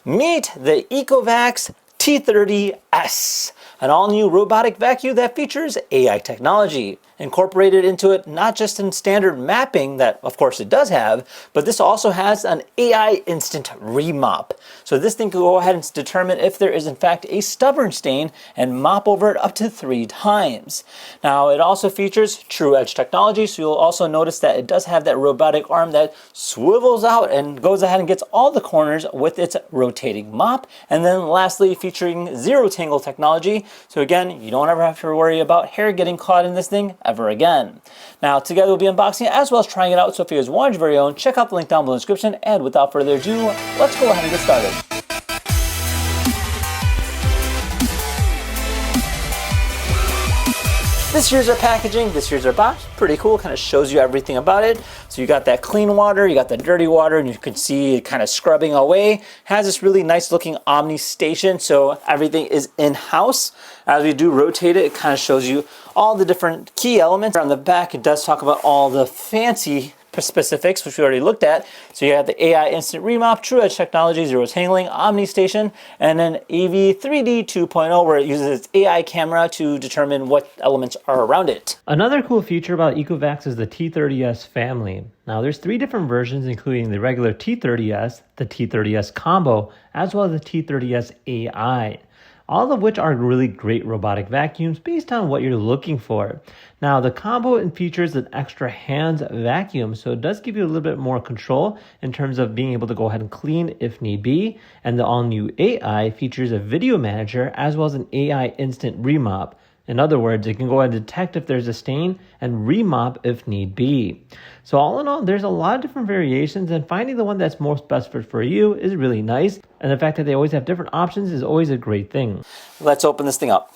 Meet the ECOVACS T30S, an all-new robotic vacuum that features AI technology incorporated into it, not just in standard mapping that of course it does have, but this also has an AI instant remop. So this thing can go ahead and determine if there is in fact a stubborn stain and mop over it up to 3 times. Now it also features true edge technology, so you'll also notice that it does have that robotic arm that swivels out and goes ahead and gets all the corners with its rotating mop. And then lastly, featuring zero tangle technology, so again, you don't ever have to worry about hair getting caught in this thing ever again. Now together we'll be unboxing it as well as trying it out, so if you guys want your very own, check out the link down below in the description, and without further ado, let's go ahead and get started. This here's our packaging, this here's our box. Pretty cool, kind of shows you everything about it. So you got that clean water, you got the dirty water, and you can see it kind of scrubbing away. Has this really nice looking Omni station, so everything is in-house. As we do rotate it, it kind of shows you all the different key elements. On the back, it does talk about all the fancy specifics, which we already looked at. So you have the AI Instant Remop, True Edge Technology, Zero Tangling, Omni Station, and then AV3D 2.0, where it uses its AI camera to determine what elements are around it. Another cool feature about ECOVACS is the T30S family. Now there's 3 different versions, including the regular T30S, the T30S Combo, as well as the T30S AI. All of which are really great robotic vacuums based on what you're looking for. Now the combo features an extra hands vacuum, so it does give you a little bit more control in terms of being able to go ahead and clean if need be. And the all-new AI features a video manager as well as an AI instant remop. In other words, it can go ahead and detect if there's a stain and remop if need be. So all in all, there's a lot of different variations, and finding the one that's most best fit for you is really nice. And the fact that they always have different options is always a great thing. Let's open this thing up.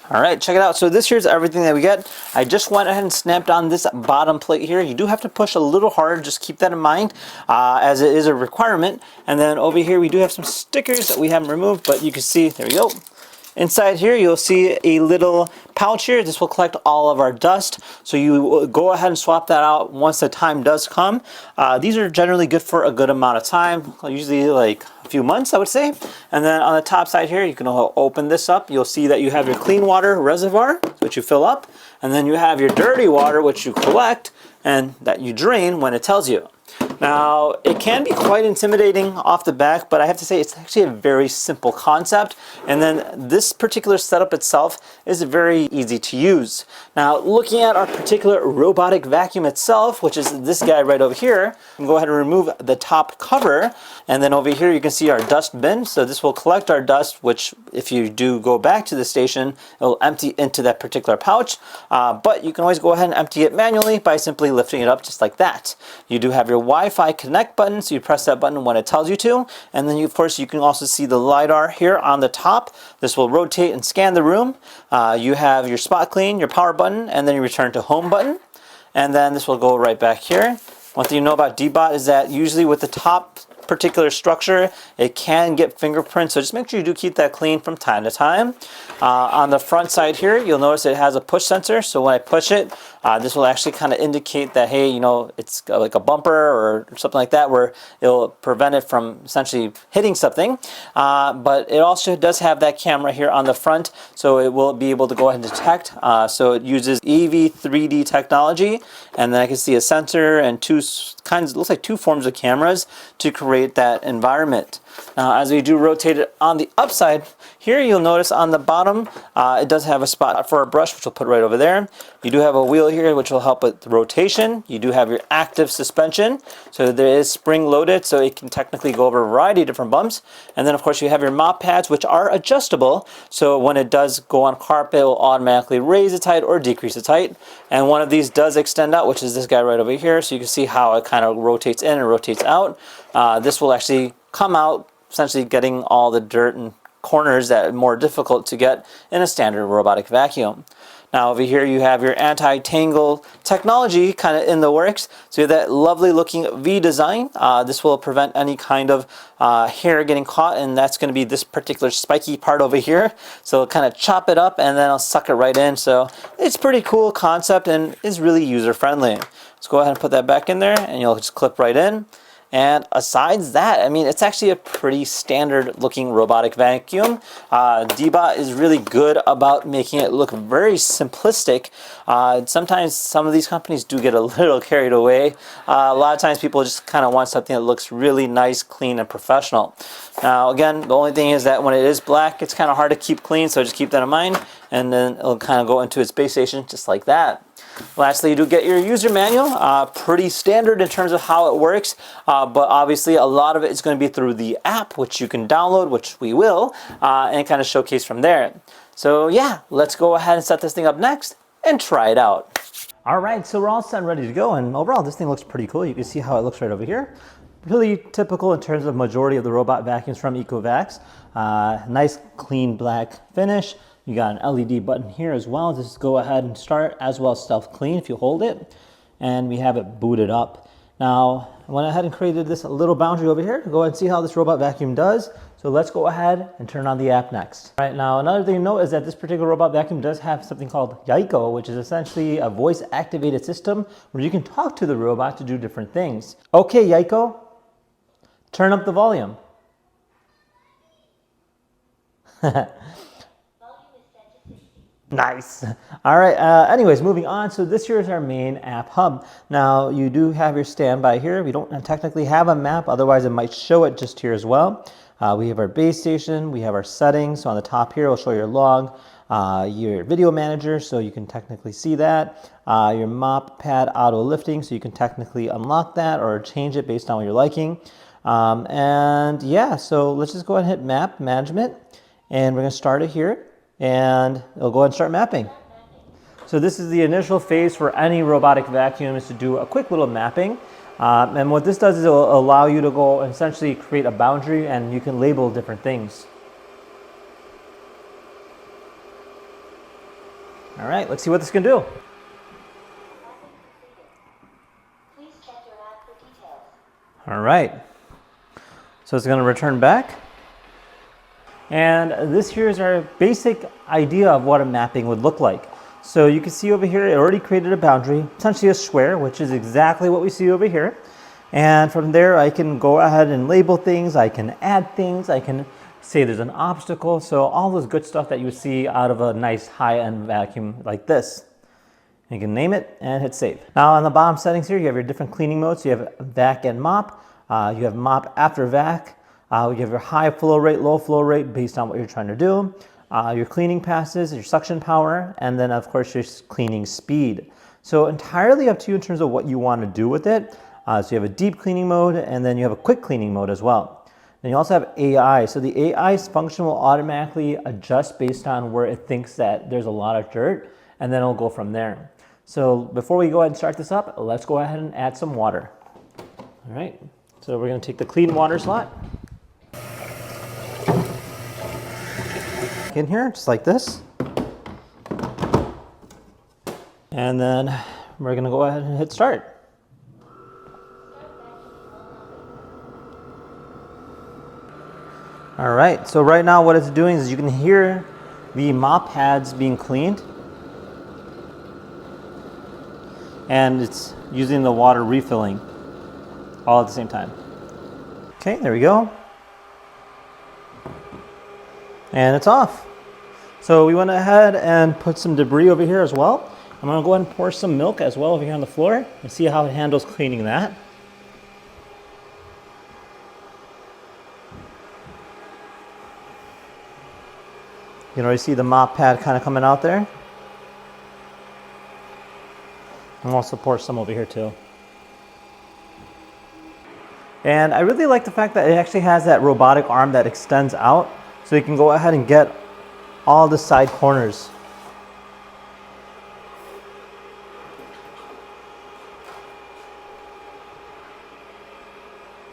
All right, check it out. So this here's everything that we get. I just went ahead and snapped on this bottom plate here. You do have to push a little harder, just keep that in mind, as it is a requirement. And then over here we do have some stickers that we haven't removed, but you can see, there we go. Inside here, you'll see a little pouch here. This will collect all of our dust. So you go ahead and swap that out once the time does come. These are generally good for a good amount of time, usually like a few months, I would say. And then on the top side here, you can open this up. You'll see that you have your clean water reservoir, which you fill up. And then you have your dirty water, which you collect and that you drain when it tells you. Now, it can be quite intimidating off the back, but I have to say it's actually a very simple concept. And then this particular setup itself is very easy to use. Now, looking at our particular robotic vacuum itself, which is this guy right over here, you can go ahead and remove the top cover. And then over here, you can see our dust bin. So this will collect our dust, which if you do go back to the station, it'll empty into that particular pouch. But you can always go ahead and empty it manually by simply lifting it up just like that. You do have your Wi-Fi connect button, so you press that button when it tells you to, and then of course you can also see the LiDAR here on the top. This will rotate and scan the room. You have your spot clean, your power button, and then you return to home button, and then this will go right back here. One thing you know about Deebot is that usually with the top particular structure, it can get fingerprints, so just make sure you do keep that clean from time to time. On the front side here, you'll notice it has a push sensor, so when I push it, this will actually kind of indicate that, hey, you know, it's like a bumper or something like that, where it'll prevent it from essentially hitting something. But it also does have that camera here on the front, so it will be able to go ahead and detect. So it uses AV3D technology, and then I can see a sensor and looks like two forms of cameras to create that environment. Now, as we do rotate it on the upside here, you'll notice on the bottom, it does have a spot for a brush, which we'll put right over there. You do have a wheel here, which will help with the rotation. You do have your active suspension, so there is spring loaded, so it can technically go over a variety of different bumps. And then, of course, you have your mop pads, which are adjustable, so when it does go on carpet, it will automatically raise its height or decrease its height. And one of these does extend out, which is this guy right over here, so you can see how it kind of rotates in and rotates out. This will actually come out, essentially getting all the dirt and corners that are more difficult to get in a standard robotic vacuum. Now over here you have your anti-tangle technology kind of in the works. So you have that lovely looking V design. This will prevent any kind of hair getting caught, and that's going to be this particular spiky part over here. So it'll kind of chop it up and then I'll suck it right in. So it's pretty cool concept and is really user friendly. Let's go ahead and put that back in there and you'll just clip right in. And aside that, I mean, it's actually a pretty standard looking robotic vacuum. Deebot is really good about making it look very simplistic. Sometimes some of these companies do get a little carried away. A lot of times people just kind of want something that looks really nice, clean, and professional. Now, again, the only thing is that when it is black, it's kind of hard to keep clean, so just keep that in mind. And then it'll kind of go into its base station just like that. Lastly, you do get your user manual, pretty standard in terms of how it works, but obviously a lot of it is going to be through the app, which you can download, which we will, and kind of showcase from there. So yeah, let's go ahead and set this thing up next and try it out. All right, so we're all set and ready to go, and overall this thing looks pretty cool. You can see how it looks right over here. Really typical in terms of majority of the robot vacuums from ECOVACS. Nice clean black finish. You got an LED button here as well. Just go ahead and start, as well as stealth clean if you hold it. And we have it booted up. Now, I went ahead and created this little boundary over here to go ahead and see how this robot vacuum does. So let's go ahead and turn on the app next. All right, now another thing to note is that this particular robot vacuum does have something called Yaiko, which is essentially a voice activated system where you can talk to the robot to do different things. Okay, Yaiko, turn up the volume. Nice. All right, anyways, moving on. So this here is our main app hub. Now you do have your standby here. We don't technically have a map, otherwise it might show it just here as well. We have our base station, we have our settings. So on the top here, it'll show your log, your video manager, so you can technically see that. Your mop pad auto lifting, so you can technically unlock that or change it based on what you're liking. And yeah, so let's just go ahead and hit map management, and we're gonna start it here. And it'll go ahead and start mapping. So this is the initial phase for any robotic vacuum, is to do a quick little mapping. And what this does is it'll allow you to go and essentially create a boundary, and you can label different things. All right, let's see what this can do. All right, so it's going to return back. And this here is our basic idea of what a mapping would look like. So you can see over here, it already created a boundary, essentially a square, which is exactly what we see over here. And from there, I can go ahead and label things. I can add things. I can say there's an obstacle. So all this good stuff that you see out of a nice high-end vacuum like this. You can name it and hit save. Now on the bottom settings here, you have your different cleaning modes. You have vac and mop. You have mop after vac. You have your high flow rate, low flow rate based on what you're trying to do. Your cleaning passes, your suction power, and then of course your cleaning speed. So entirely up to you in terms of what you want to do with it. So you have a deep cleaning mode, and then you have a quick cleaning mode as well. Then you also have AI. So the AI's function will automatically adjust based on where it thinks that there's a lot of dirt, and then it'll go from there. So before we go ahead and start this up, let's go ahead and add some water. All right, so we're going to take the clean water slot. In here, just like this. And then we're going to go ahead and hit start. All right, so right now what it's doing is you can hear the mop pads being cleaned. And it's using the water refilling all at the same time. Okay, there we go. And it's off. So we went ahead and put some debris over here as well. I'm going to go ahead and pour some milk as well over here on the floor and see how it handles cleaning that. You can already see the mop pad kind of coming out there. And also pour some over here too. And I really like the fact that it actually has that robotic arm that extends out, so you can go ahead and get all the side corners.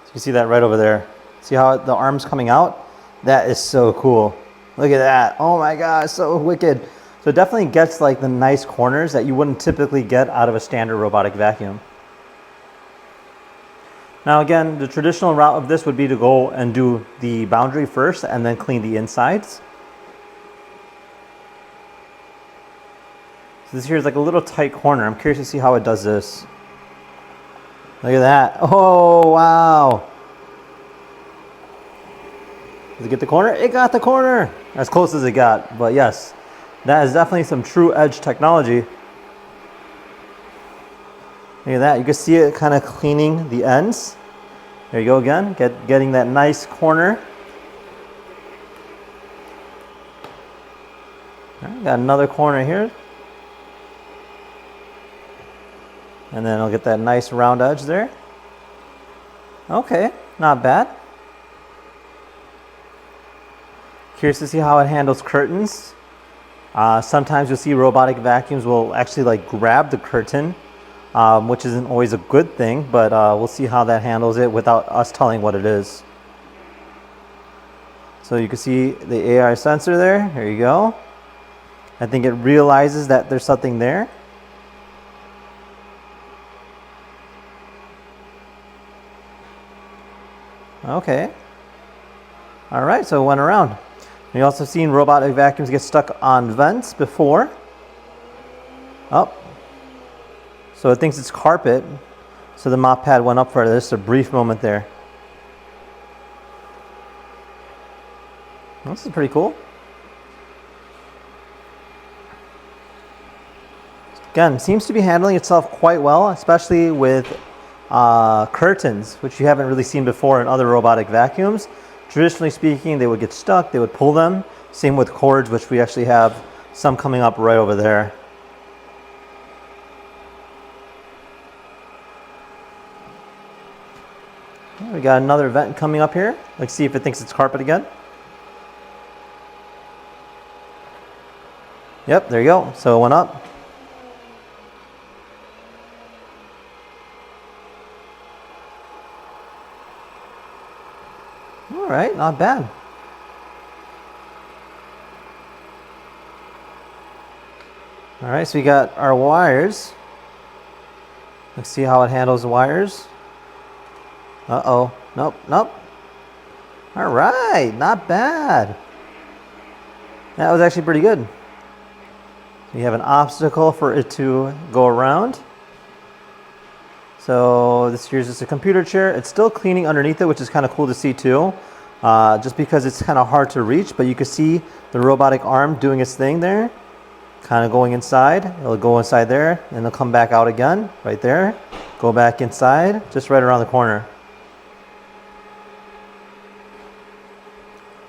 So you see that right over there. See how the arm's coming out? That is so cool. Look at that. Oh my God, so wicked. So it definitely gets like the nice corners that you wouldn't typically get out of a standard robotic vacuum. Now again, the traditional route of this would be to go and do the boundary first and then clean the insides. So this here is like a little tight corner. I'm curious to see how it does this. Look at that. Oh, wow. Does it get the corner? It got the corner. As close as it got, but yes, that is definitely some true edge technology. Look at that. You can see it kind of cleaning the ends. There you go again, getting that nice corner. All right, got another corner here. And then I'll get that nice round edge there. Okay, not bad. Curious to see how it handles curtains. Sometimes you'll see robotic vacuums will actually like grab the curtain, which isn't always a good thing, but we'll see how that handles it without us telling what it is. So you can see the AI sensor there. There you go. I think it realizes that there's something there. Okay. All right, so it went around. We've also seen robotic vacuums get stuck on vents before. Oh. So it thinks it's carpet. So the mop pad went up for this, a brief moment there. This is pretty cool. Again, seems to be handling itself quite well, especially with curtains, which you haven't really seen before in other robotic vacuums. Traditionally speaking, they would get stuck, they would pull them. Same with cords, which we actually have some coming up right over there. We got another vent coming up here. Let's see if it thinks it's carpet again. Yep, there you go. So it went up. All right, not bad. All right, so we got our wires. Let's see how it handles the wires. Uh-oh, nope, nope. All right, not bad. That was actually pretty good. We have an obstacle for it to go around. So this here's just a computer chair. It's still cleaning underneath it, which is kind of cool to see too. Just because it's kind of hard to reach, but you can see the robotic arm doing its thing there. Kind of going inside. It'll go inside there, and it'll come back out again, right there. Go back inside, just right around the corner.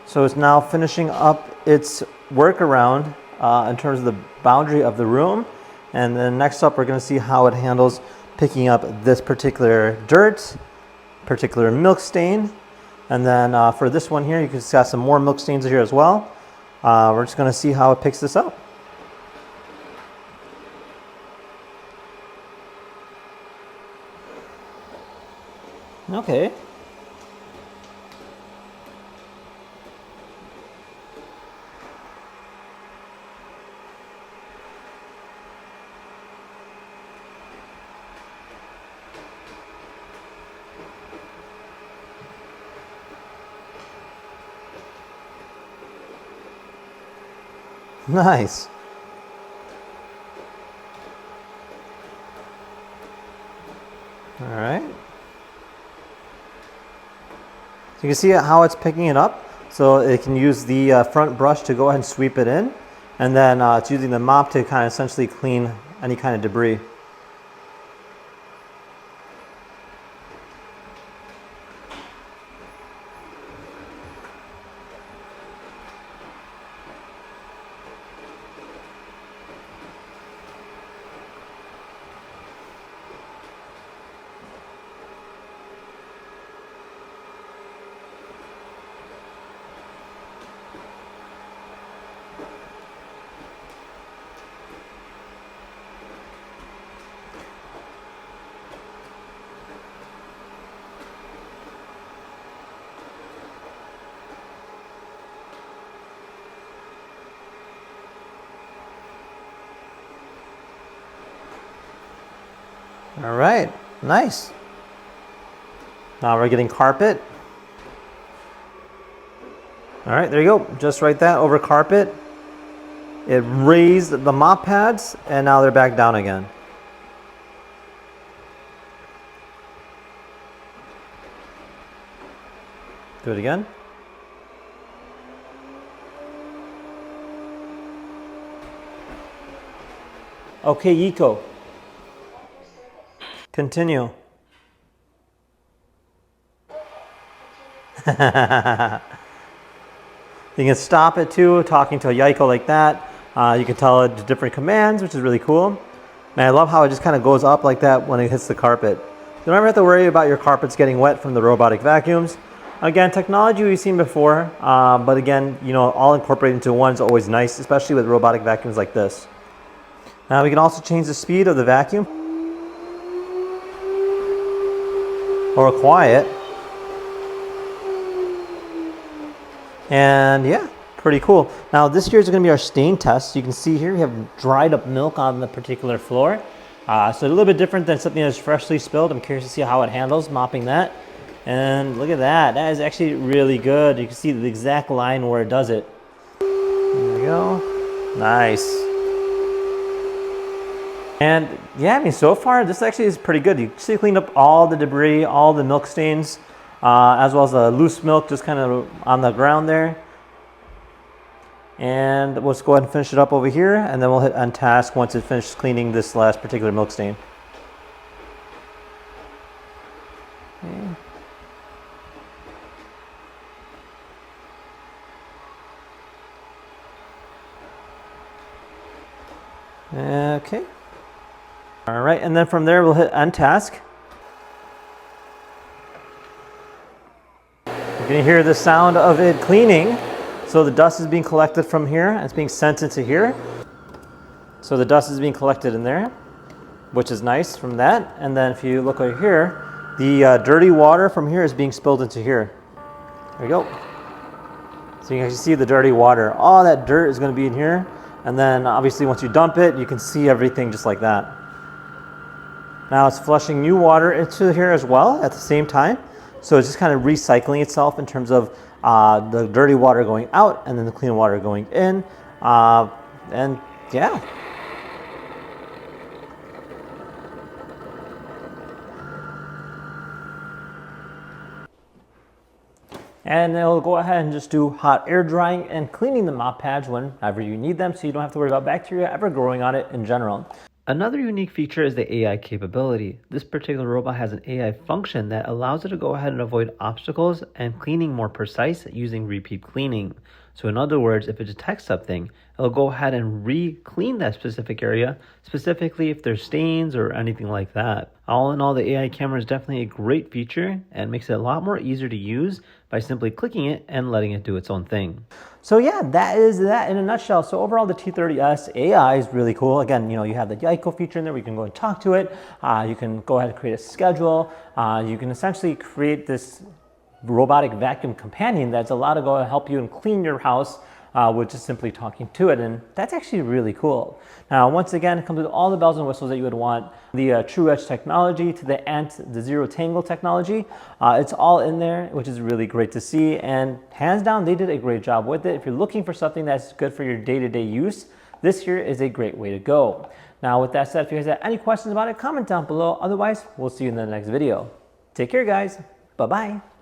So it's now finishing up its workaround in terms of the boundary of the room. And then next up, we're going to see how it handles picking up this particular dirt, particular milk stain. And then for this one here, you can see some more milk stains here as well. We're just going to see how it picks this up. Okay. Nice. All right. So you can see how it's picking it up. So it can use the front brush to go ahead and sweep it in. And then it's using the mop to kind of essentially clean any kind of debris. All right, nice. Now we're getting carpet. All right, there you go. Just right that over carpet. It raised the mop pads and now they're back down again. Do it again. Okay, Eco. Continue. You can stop it too, talking to a Yaiko like that. You can tell it different commands, which is really cool. And I love how it just kind of goes up like that when it hits the carpet. You don't ever have to worry about your carpets getting wet from the robotic vacuums. Again, technology we've seen before, but again, you know, all incorporated into one is always nice, especially with robotic vacuums like this. Now we can also change the speed of the vacuum or quiet. And yeah, pretty cool. Now this here is going to be our stain test. You can see here we have dried up milk on the particular floor. So a little bit different than something that's freshly spilled. I'm curious to see how it handles mopping that. And look at that. That is actually really good. You can see the exact line where it does it. There we go. Nice. And yeah, I mean, so far this actually is pretty good. You see, cleaned up all the debris, all the milk stains, as well as the loose milk just kind of on the ground there. And let's go ahead and finish it up over here, and then we'll hit untask once it finishes cleaning this last particular milk stain. Okay. All right, and then from there we'll hit untask. You're gonna hear the sound of it cleaning. So the dust is being collected from here and it's being sent into here. So the dust is being collected in there, which is nice from that. And then if you look over here, the dirty water from here is being spilled into here. There you go. So you can actually see the dirty water. All that dirt is going to be in here. And then obviously once you dump it, you can see everything just like that. Now it's flushing new water into here as well at the same time. So it's just kind of recycling itself in terms of the dirty water going out and then the clean water going in. And yeah. And it'll go ahead and just do hot air drying and cleaning the mop pads whenever you need them, so you don't have to worry about bacteria ever growing on it in general. Another unique feature is the AI capability. This particular robot has an AI function that allows it to go ahead and avoid obstacles and cleaning more precise using repeat cleaning. So in other words, if it detects something, it'll go ahead and re-clean that specific area, specifically if there's stains or anything like that. All in all, the AI camera is definitely a great feature and makes it a lot more easier to use by simply clicking it and letting it do its own thing. So yeah, that is that in a nutshell. So overall, the T30S AI is really cool. Again, you know, you have the Yaiko feature in there where you can go and talk to it. You can go ahead and create a schedule. You can essentially create this robotic vacuum companion that's allowed to go and help you and clean your house with just simply talking to it, and that's actually really cool. Now, once again, it comes with all the bells and whistles that you would want. The True Edge technology to the Zero Tangle technology. It's all in there, which is really great to see, and hands down, they did a great job with it. If you're looking for something that's good for your day-to-day use, this here is a great way to go. Now, with that said, if you guys have any questions about it, comment down below. Otherwise, we'll see you in the next video. Take care, guys. Bye-bye.